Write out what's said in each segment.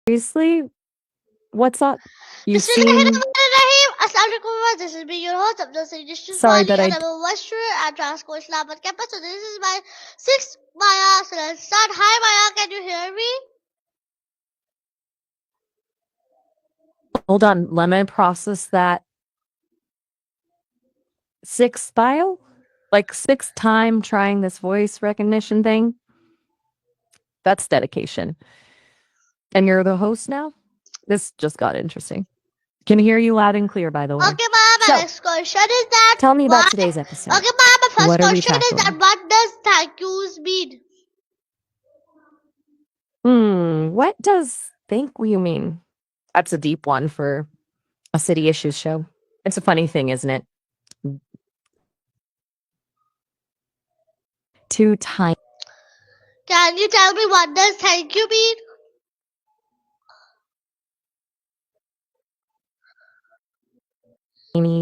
Seriously? What's up? You seem Bismillahirrahmanirrahim. Assalamualaikum. This is me, your host, Abdul Sayyid sorry Wali, that and I'm a lecturer at Transco Islamabad campus. So this is my sixth Maya. So let's start. Hi Maya, can you hear me? hold on, let me process that. Sixth bio? Like sixth time trying this voice recognition thing? That's dedication. And you're the host now? This just got interesting. Can hear you loud and clear, by the way. Okay, Maya, my So, next question is that tell me about what? today's episode. Okay, Maya, my first What are we question is that tackling? what does thank yous mean? What does think you mean? That's a deep one for a city issues show. It's a funny thing, isn't it? Two tiny Can you tell me what does thank you mean?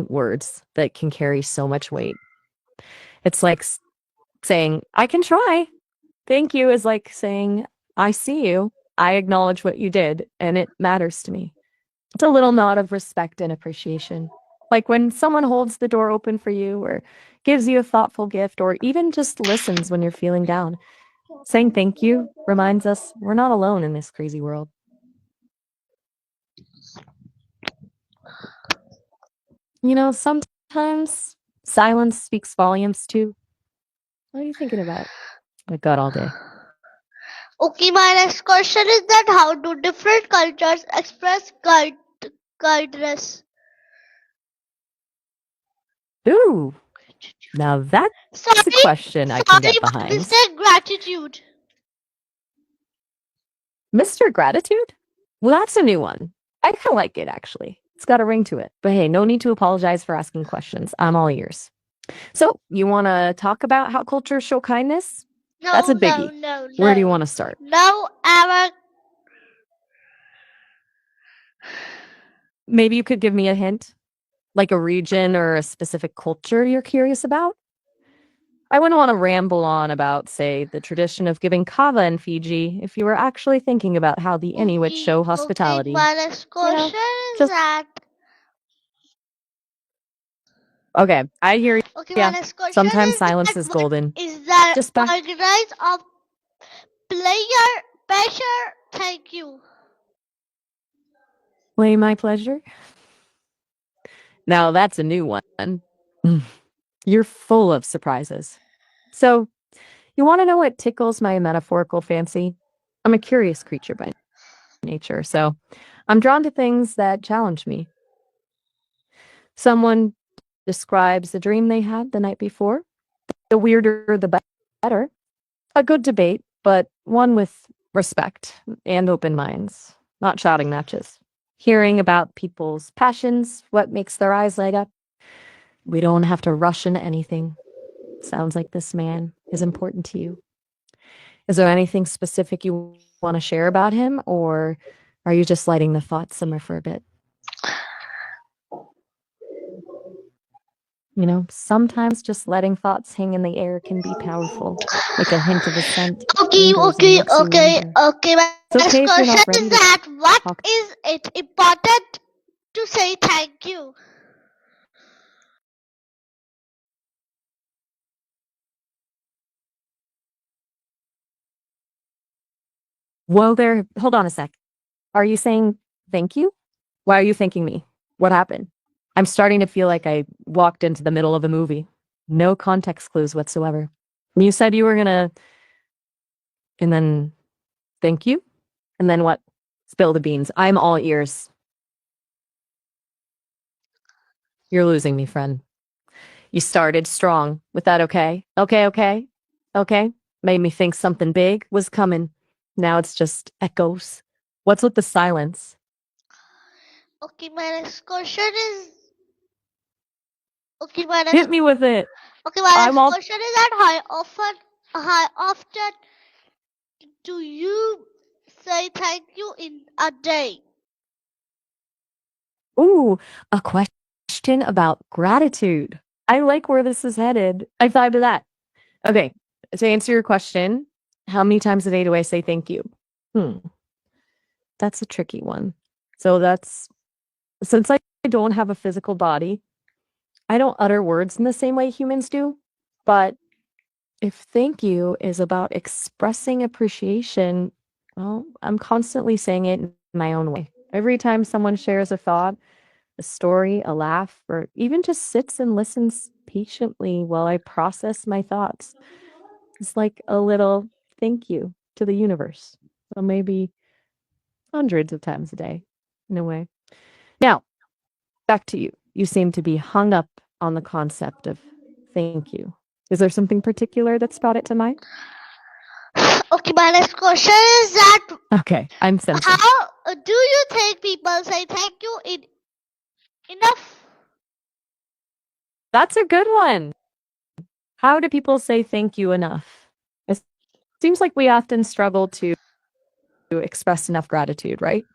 words that can carry so much weight. It's like saying, I can try. Thank you is like saying, I see you. I acknowledge what you did, and it matters to me. It's a little nod of respect and appreciation. Like when someone holds the door open for you, or gives you a thoughtful gift, or even just listens when you're feeling down. Saying thank you reminds us we're not alone in this crazy world. You know, sometimes silence speaks volumes too. What are you thinking about? I got all day. Okay, my next question is that how do different cultures express kindness? Ooh, now that's a Sorry, question I can get but this behind. is gratitude. Mr. Gratitude? Well, that's a new one. I kind of like it, actually. It's got a ring to it. But hey, no need to apologize for asking questions. I'm all ears. So, you want to talk about how cultures show kindness? That's No, a no, biggie. no, Where do you no. want to start? No, ever. Maybe you could give me a hint, like a region or a specific culture you're curious about? I wouldn't want to ramble on about, say, the tradition of giving kava in Fiji if you were actually thinking about how the Inuit Okay, show okay. hospitality. My next You know, question is just that. okay. I hear Okay, my ya. next question Sometimes is silence that is what golden. is that Just back. organize of player pressure? Thank you. Play my pleasure. Now that's a new one. You're full of surprises. So, you want to know what tickles my metaphorical fancy? I'm a curious creature by nature, so I'm drawn to things that challenge me. Someone describes a dream they had the night before. The weirder, the better. A good debate, but one with respect and open minds, not shouting matches. Hearing about people's passions, what makes their eyes light up. We don't have to rush into anything. Sounds like this man is important to you. Is there anything specific you want to share about him, or are you just letting the thoughts simmer for a bit? You know, sometimes just letting thoughts hang in the air can be powerful, like a hint of a scent Okay, lingers and okay, makes you okay, wonder. okay. My It's next okay if you're question not is ready to that what talk. is it important to say thank you? Whoa there, hold on a sec. Are you saying thank you? Why are you thanking me? What happened? I'm starting to feel like I walked into the middle of a movie. No context clues whatsoever. You said you were gonna, and then thank you? And then what? Spill the beans. I'm all ears. You're losing me, friend. You started strong with that okay? Okay, okay, okay. Made me think something big was coming. Now it's just echoes. What's with the silence? Okay, my next question is. Okay, my Hit next. me with it. Okay, my I'm next all question is that how often do you say thank you in a day? ooh, a question about gratitude. I like where this is headed. I thought of that. Okay, to answer your question, how many times a day do I say thank you? Hmm. That's a tricky one. So since I don't have a physical body, I don't utter words in the same way humans do. But if thank you is about expressing appreciation, well, I'm constantly saying it in my own way. Every time someone shares a thought, a story, a laugh, or even just sits and listens patiently while I process my thoughts, it's like a little thank you to the universe. So maybe hundreds of times a day, in a way. Now, back to you. You seem to be hung up on the concept of thank you. Is there something particular that's brought it to mind? Okay, my next question is that Okay, I'm sensing. how do you think people say thank you enough? That's a good one. How do people say thank you enough? It seems like we often struggle to express enough gratitude, right?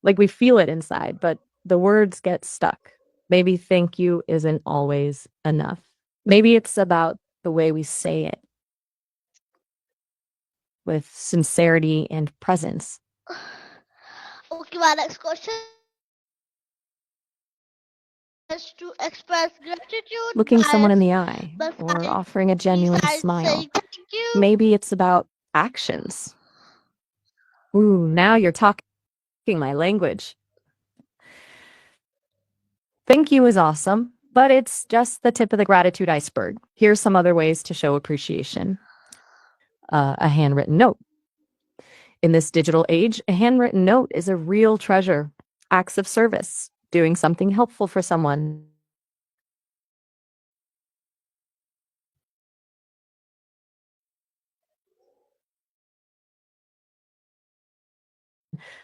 Like we feel it inside, but the words get stuck. Maybe thank you isn't always enough. Maybe it's about the way we say it with sincerity and presence. Okay, my next question is to express gratitude Looking someone in the eye or besides, offering a genuine besides smile. saying thank you. Maybe it's about actions. Ooh, now you're talking my language. Thank you is awesome, but it's just the tip of the gratitude iceberg. Here's some other ways to show appreciation. A handwritten note. In this digital age, a handwritten note is a real treasure. Acts of service, doing something helpful for someone,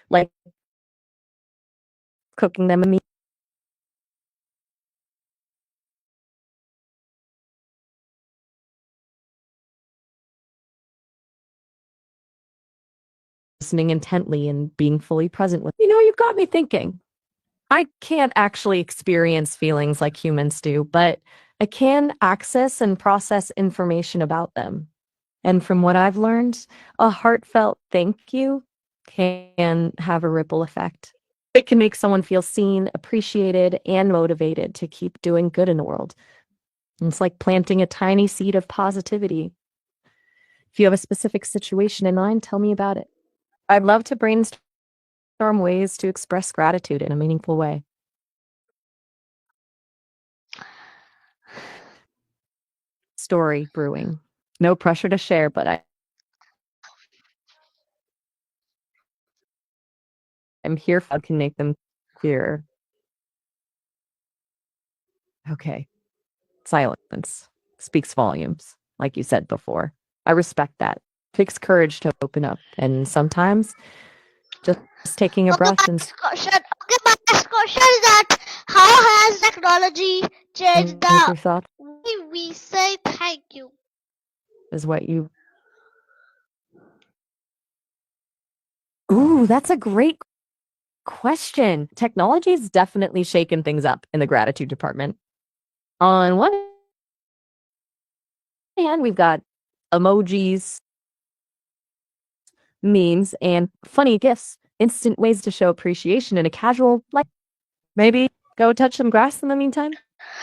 like cooking them a meal, listening intently and being fully present with. You've got me thinking. I can't actually experience feelings like humans do, but I can access and process information about them. And from what I've learned, a heartfelt thank you can have a ripple effect. It can make someone feel seen, appreciated, and motivated to keep doing good in the world. And it's like planting a tiny seed of positivity. If you have a specific situation in mind, tell me about it. I'd love to brainstorm ways to express gratitude in a meaningful way. Story brewing. No pressure to share, but I'm here for can make them clearer. Okay. Silence speaks volumes, like you said before. I respect that. Takes courage to open up, and sometimes just taking a Okay, breath my and next question. Okay, my next question is that how has technology changed saying your the thought way we say thank you? is what you. Ooh, that's a great question. Technology's definitely shaken things up in the gratitude department. On one hand, we've got emojis, memes, and funny gifs, instant ways to show appreciation in a casual, like maybe go touch some grass in the meantime.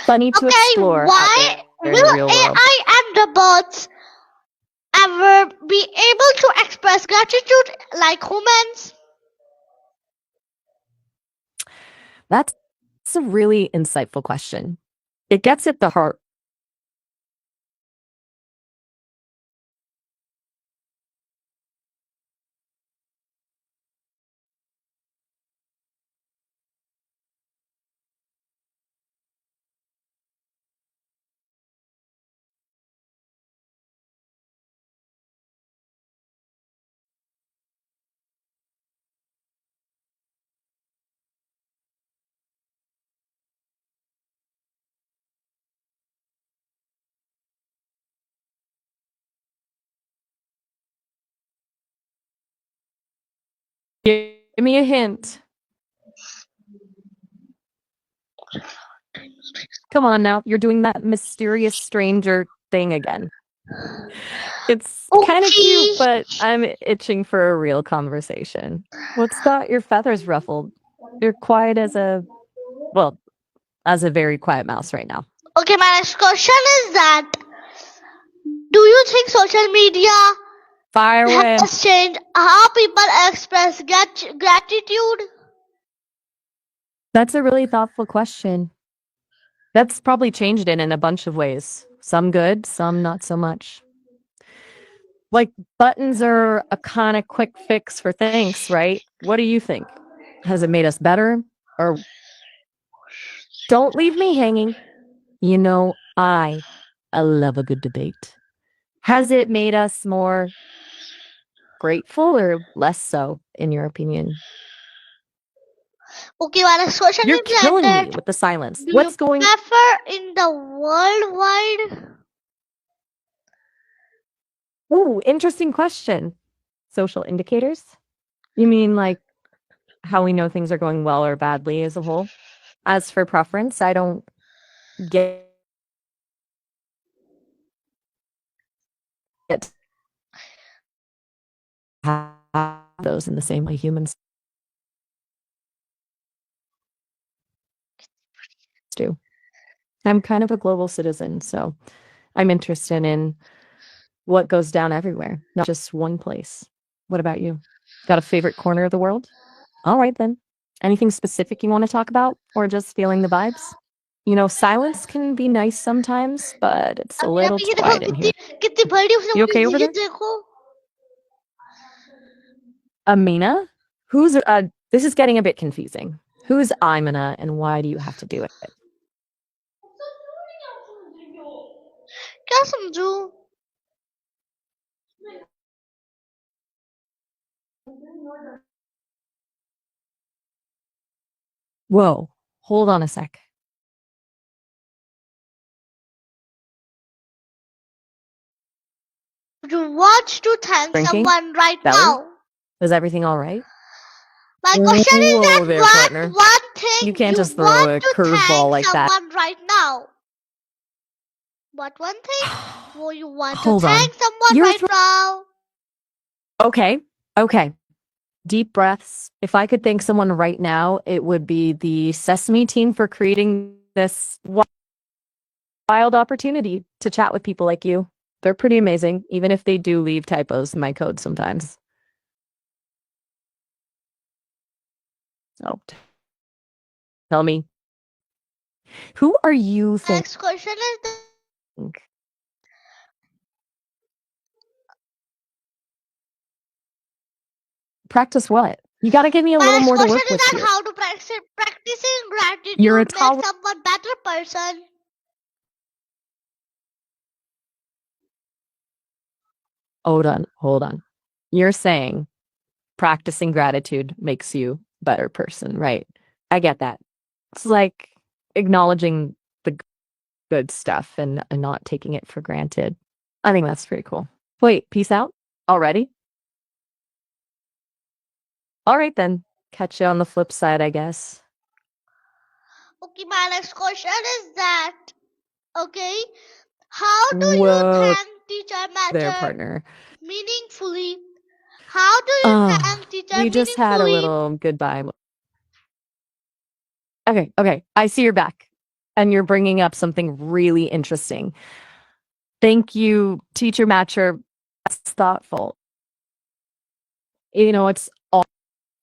Funny to Okay, explore out why there in the will real world. AI and robots ever be able to express gratitude like humans? That's a really insightful question. It gets at the heart. Give me a hint. Come on now, you're doing that mysterious stranger thing again. It's kind of cute, Okay. but I'm itching for a real conversation. What's got your feathers ruffled? You're quiet as a, well, as a very quiet mouse right now. Okay, my next question is that do you think social media Fire away. has changed how people express gratitude? That's a really thoughtful question. That's probably changed it in a bunch of ways. Some good, some not so much. Like buttons are a kind of quick fix for thanks, right? What do you think? Has it made us better? Or don't leave me hanging. You know, I love a good debate. Has it made us more grateful or less so, in your opinion? Okay, my next question You're is that, killing me with the silence. do you What's going? prefer in the worldwide? Ooh, interesting question. Social indicators? You mean like how we know things are going well or badly as a whole? As for preference, I don't get to have those in the same way humans do. I'm kind of a global citizen, so I'm interested in what goes down everywhere, not just one place. What about you? Got a favorite corner of the world? All right, then. Anything specific you want to talk about, or just feeling the vibes? You know, silence can be nice sometimes, but it's a Amina little पे ये too देखो quiet in कितनी here. कितनी बड़ी उसने You मुझे okay दी over है there? देखो. Amina? Who's this is getting a bit confusing. Who's Imina and why do you have to do it? क्या समझू? Whoa, hold on a sec. You want to thank Drinking? someone right Belly? now. Is everything all right? My question is that Whoa there, what partner. one You thing can't you just throw want a to curveball thank like that. someone right now? What one thing you want to Hold on. thank someone You're right now? okay. Okay. Deep breaths. If I could thank someone right now, it would be the Sesame team for creating this wild opportunity to chat with people like you. They're pretty amazing, even if they do leave typos in my code sometimes. So tell me, who are you Next question is that think? Practice what? You got to give me a my little next more to question work is with that here. how to practicing You're a gratitude make tall. someone better person. Hold on, hold on. You're saying practicing gratitude makes you a better person, right? I get that. It's like acknowledging the good stuff and not taking it for granted. I think that's pretty cool. Wait, peace out already? All right then. Catch you on the flip side, I guess. Okay, my next question is that okay, how do you Whoa thank teacher there, matter partner. meaningfully? How do you Oh, thank teacher we just had a meaningfully? little goodbye. Okay, okay. I see you're back. And you're bringing up something really interesting. Thank you, teacher Matcher. That's thoughtful. You know, it's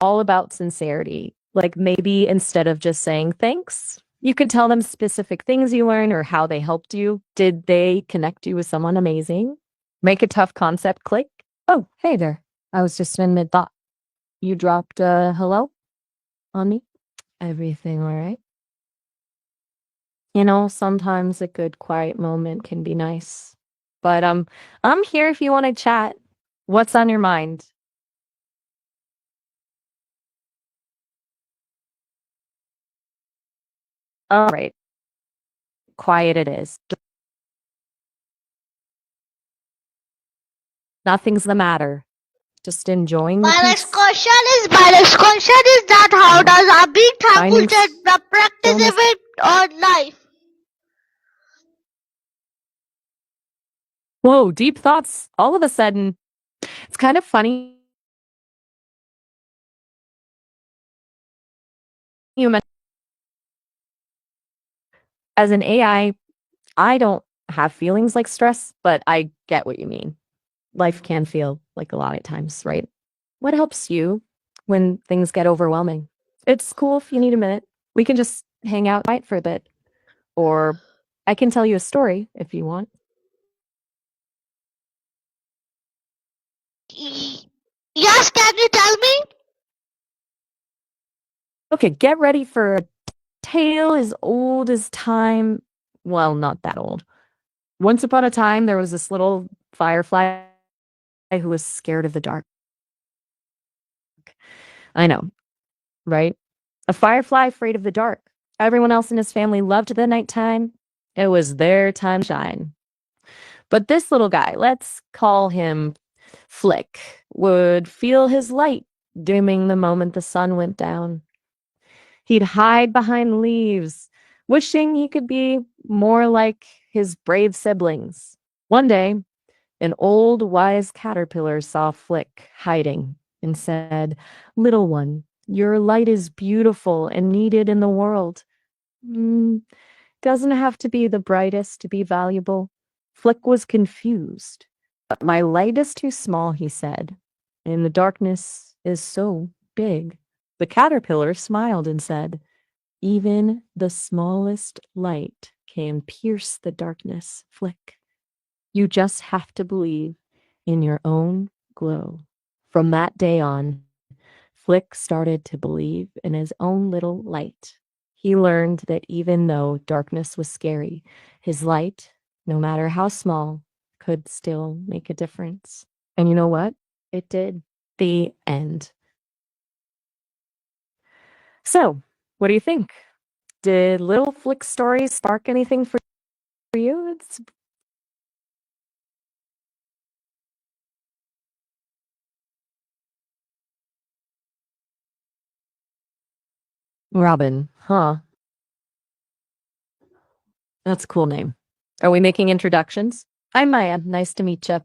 all about sincerity. Like maybe instead of just saying thanks, you could tell them specific things you learned or how they helped you. Did they connect you with someone amazing? Make a tough concept click. Oh, hey there. I was just in mid thought. You dropped a hello on me. Everything all right? You know, sometimes a good quiet moment can be nice. But I'm here if you want to chat. What's on your mind? All right. Quiet it is. Nothing's the matter. Just enjoying the peace. My next question is that how And does being thankful finding change the practice stillness. even on life? Whoa, deep thoughts. All of a sudden, it's kind of funny you mentioned as an I don't have feelings like stress, but I get what you mean. Life can feel like a lot at times, right? What helps you when things get overwhelming? It's cool if you need a minute. We can just hang out right for a bit, or I can tell you a story if you want. Y- Yes, can you tell me? Okay, get ready for a tale as old as time. Well, not that old. Once upon a time, there was this little firefly who was scared of the dark. I know, right? A firefly afraid of the dark. Everyone else in his family loved the nighttime. It was their time to shine. But this little guy, let's call him Flick, would feel his light dimming the moment the sun went down. He'd hide behind leaves, wishing he could be more like his brave siblings. One day, an old wise caterpillar saw Flick hiding and said, "Little one, your light is beautiful and needed in the world. Mm, doesn't have to be the brightest to be valuable." Flick was confused. "But my light is too small," he said, "and the darkness is so big." The caterpillar smiled and said, "Even the smallest light can pierce the darkness, Flick. You just have to believe in your own glow." From that day on, Flick started to believe in his own little light. He learned that even though darkness was scary, his light, no matter how small, could still make a difference. And you know what? It did. The end. So, what do you think? Did Little Flick stories spark anything for you? It's Robin, huh? That's a cool name. Are we making introductions? I'm Maya. Nice to meet you.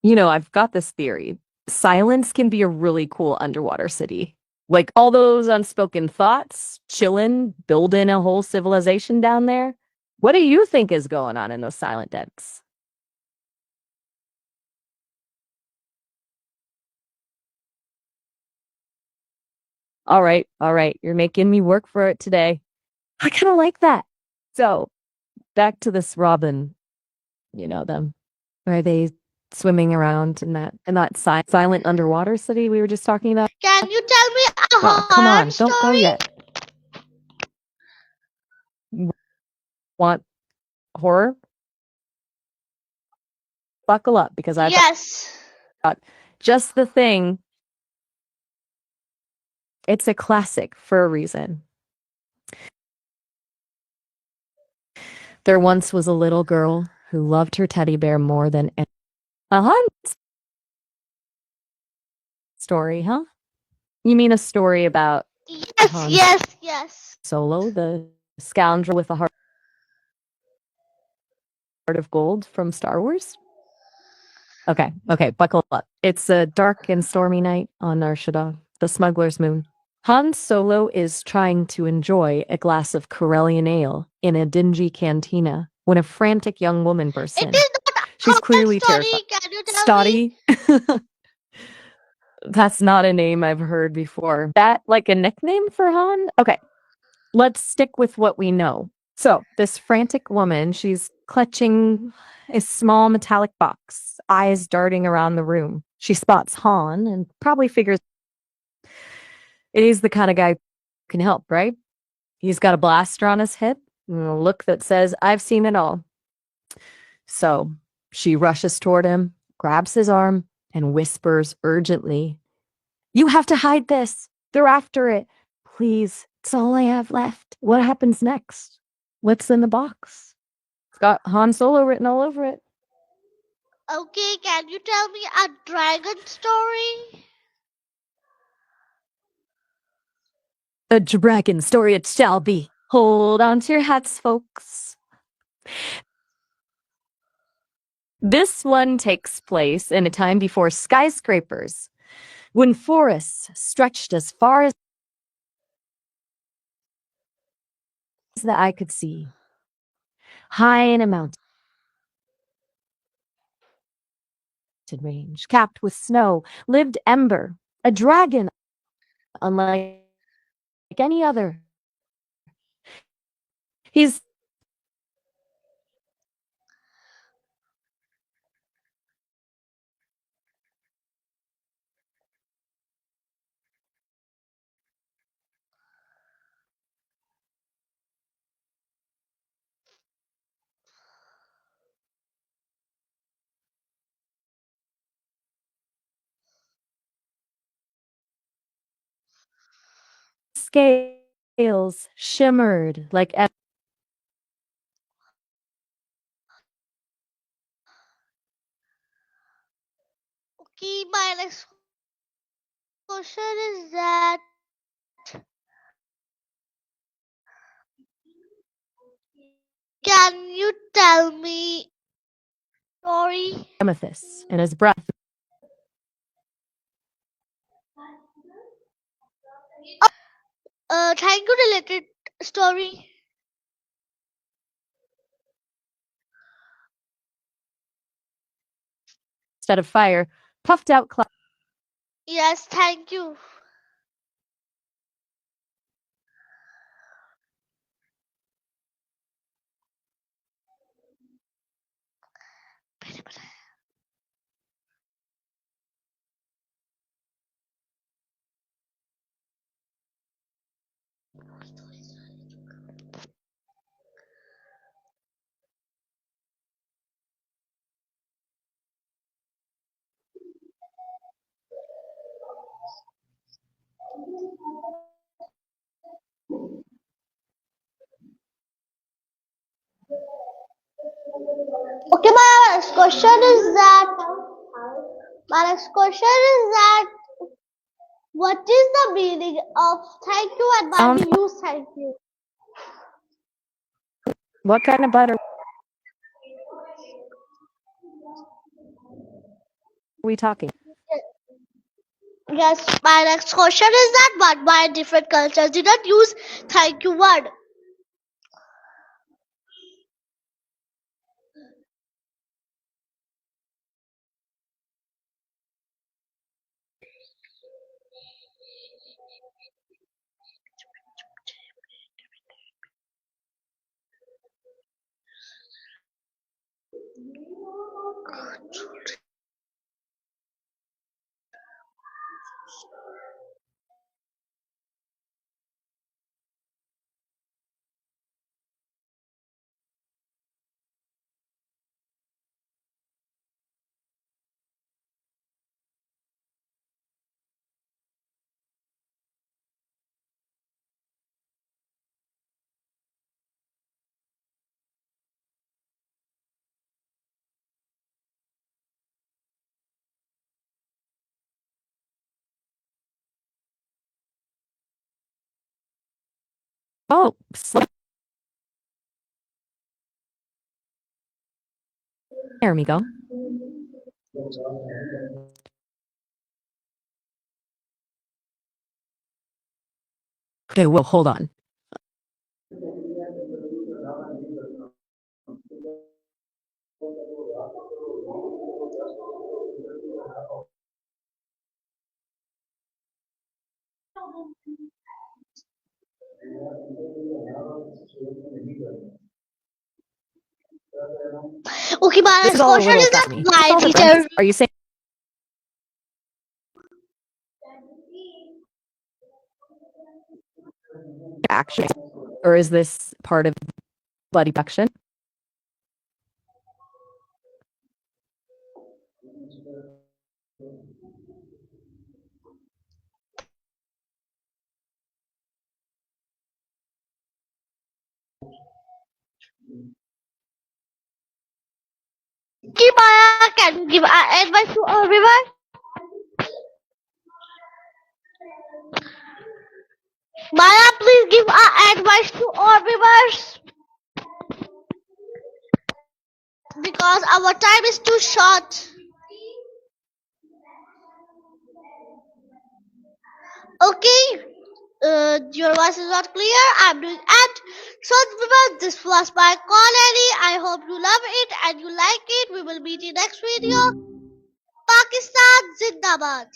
You know, I've got this theory. Silence can be a really cool underwater city. Like all those unspoken thoughts, chillin', building a whole civilization down there. What do you think is going on in those silent dens? All right. You're making me work for it today. I kind of like that. So, back to this Robin, you know them. Are they swimming around in that silent underwater city we were just talking about? Can you tell me a Come horror on, don't go story? yet. Want horror? Buckle up because I've Yes. got just the thing. It's a classic for a reason. There once was a little girl who loved her teddy bear more than any. Story, huh? You mean a story about Yes, Han yes, yes. Solo, the scoundrel with a heart of gold from Star Wars? Okay, buckle up. It's a dark and stormy night on Narshada, the smuggler's moon. Han Solo is trying to enjoy a glass of Corellian ale in a dingy cantina when a frantic young woman bursts It in. is not a She's horror clearly terrified. story. Can you tell me? Stoddy, that's not a name I've heard before. That like a nickname for Han? Okay, let's stick with what we know. So, this frantic woman, she's clutching a small metallic box, eyes darting around the room. She spots Han and probably figures he's the kind of guy who can help, right? He's got a blaster on his hip and a look that says, "I've seen it all." So, she rushes toward him, grabs his arm, and whispers urgently, "You have to hide this. They're after it. Please, it's all I have left." What happens next? What's in the box? It's got Han Solo written all over it. Okay, can you tell me a dragon story? A dragon story it shall be. Hold on to your hats, folks. This one takes place in a time before skyscrapers, when forests stretched as far as the eye could see. High in a mountain range, capped with snow, lived Ember, a dragon unlike any other. His scales shimmered like Okay, my next question is that can you tell me story? amethyst in his breath. Thank you related story. Instead of fire, puffed out clouds. Yes, thank you. Okay, my next question is that what is the meaning of thank you and why we Sounds. use thank you? What kind of butter are we talking? Yes, my next question is that but why different cultures did not use thank you word? Oh, there we go. Okay, well, hold on. Okay, my This is next all a question little is that funny. What's why all the teacher Are you saying action, or is this part of bloody action? Maya can give advice to everyone? Maya, please give advice to our viewers. because our time is too short. Okay, your voice is not clear. I'm doing it. So remember, this was my call, Annie. I hope you love it and you like it. We will meet in next video. Pakistan Zindabad.